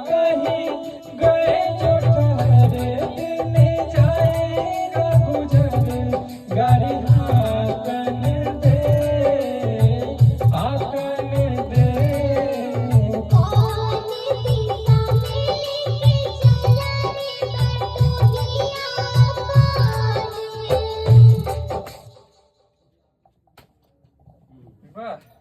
कहीं गए जो ठहरे दिन जाएगा गुजर गाड़ी हाकन दे हाकन दे। कौन दिशा में लेके चला रे बटोहिया पार। वाह।